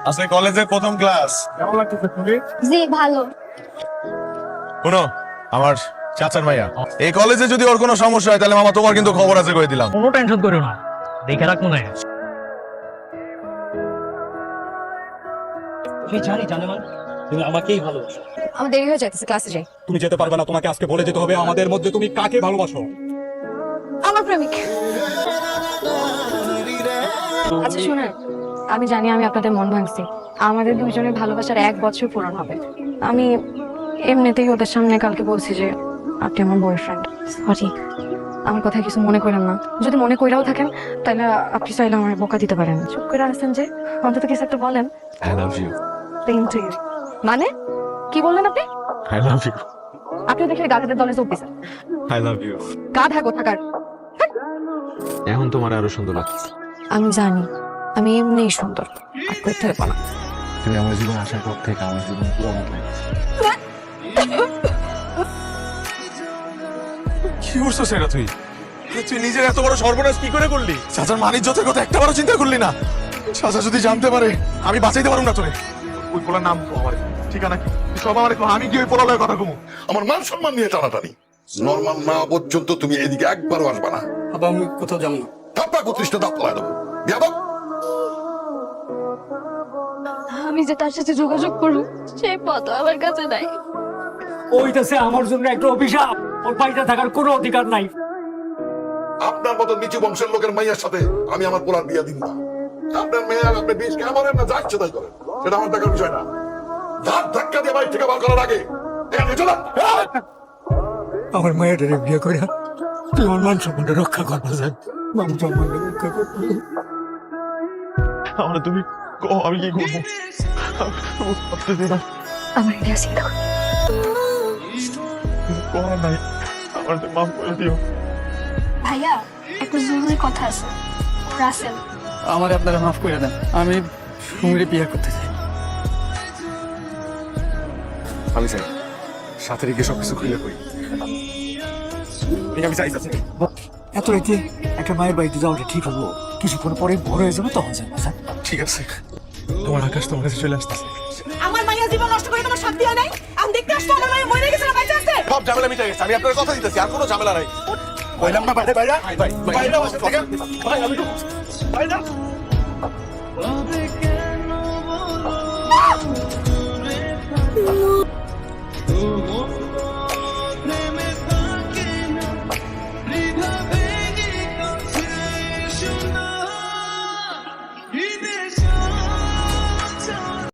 আজকে কলেজের প্রথম ক্লাস, কেমন লাগতেছে তুমি? জি ভালো। শোনো, আমার চাচার মাইয়া এই কলেজে যদি ওর কোনো সমস্যা হয় তাহলে মামা তোমার কিন্তু খবর আছে কই দিলাম। কোনো টেনশন করো না, দেখে রাখবো না। আমি জানি জানেমান তুমি আমাকেই ভালোবাসো। আমার দেরি হয়ে যাচ্ছে, ক্লাসে যাই। তুমি যেতে পারবে না, তোমাকে আজকে বলে যেতে হবে আমাদের মধ্যে তুমি কাকে ভালোবাসো। আমার প্রেমিক। আচ্ছা শুনেন, আমি জানি আমি আপনাদের মন ভাঙছি। আমাদের দুজনের ভালোবাসার 1 বছর পূরণ হবে। আমি এমনিতেই ওদের সামনে কালকে বলছি যে আপনি আমার বয়ফ্রেন্ড। সরি, আমার কথা কিছু মনে করেন না। যদি মনে কইরাও থাকেন তাহলে আপনি চাইলে আমার বোকা দিতে পারেন। চুপ করে আসেন যে, অন্তত কিছু একটা বলেন। I love you. Same to you। মানে কি বললেন আপনি? I love you. আপনি দেখে গাধাদের দলে যোগ দিয়েছেন। I love you. গাধা কোথাকার। এখন তোমার আরো সুন্দর লাগছে। আমি জানি আমি এমনিই সুন্দর, আর করতে হবে না। তুমি আমার জীবন আসার পর থেকে আমার জীবন পুরো বদলে গেছে। কি করছো সেটা তুই? তুই নিজের এত বড় সর্বনাশ কি করে করলি? চাচার মানিজ্যতের কথা একটাবারও চিন্তা করলি না? চাচা যদি জানতে পারে আমি বাঁচাইতে পারবো না তোরে। ওই পোলার নাম আমার ঠিকানা কি সব আমার, আমি কি ওই পোলার কথা কমু? আমার মান সম্মান নিয়ে টানাটানি নরমাল না পর্যন্ত তুমি এদিকে একবারও আসবা না। আবার আমি কোথাও যাবো না। থাপ্পা 31টা দাপ ফেলাই দেবো। বিয়াদব। আমি যে তার সাথে যোগাযোগ করবো সেই পথ আমার কাছে নাই। ওইটাছে আমার জন্য একটা অভিশাপ। ওর পাইটা থাকার কোনো অধিকার নাই। আপনার মতো নিচু বংশের লোকের মাইয়ার সাথে আমি আমার পোলার বিয়া দিব না। আপনার মেয়ে আর আপনি বিষ কেমন না যা ইচ্ছে তাই করেন, সেটা আমার দেখার বিষয় না। ধার ধাক্কা দিয়ে বাড়ি থেকে বার করার আগে এখানে চলে আমার মায়ের বিয়ে করে তুই আমার মান সম্মানটা রক্ষা করবো, স্যার। মান সম্মানটা রক্ষা করবো। আমরা তুমি কও আমি কি করবো? আমার এটা চিন্তা কর। করার নাই, আমার মাফ করে দিও। ভাইয়া একটা জরুরি কথা আছে। রাসেল, আমার আপনারা মাফ করে দেন, আমি সুমিরে বিয়ে করতে চাই। আমি চাই সাথে রেখে সবকিছু খুলে কই। আমি চাই এত রাইতে একটা মায়ের বাড়িতে যাওয়াটা ঠিক হবো? কিছুক্ষণ পরে ভোর হয়ে যাবে, তখন যাবো, স্যার। ঠিক আছে, তোমার আকাশ তোমার কাছে চলে আসতেছে। আমার মাইয়া জীবন নষ্ট করে তোমার শান্তি হয় নাই? আমি দেখতে আসতো আমার মাইয়া মরে গেছে না বাইচে আছে? সব ঝামেলা মিটে গেছে, আমি আপনার কথা দিতেছি, আর কোনো ঝামেলা নাই। কইলাম না বাইরে বাইরে ভাই ভাই ভাই, আমি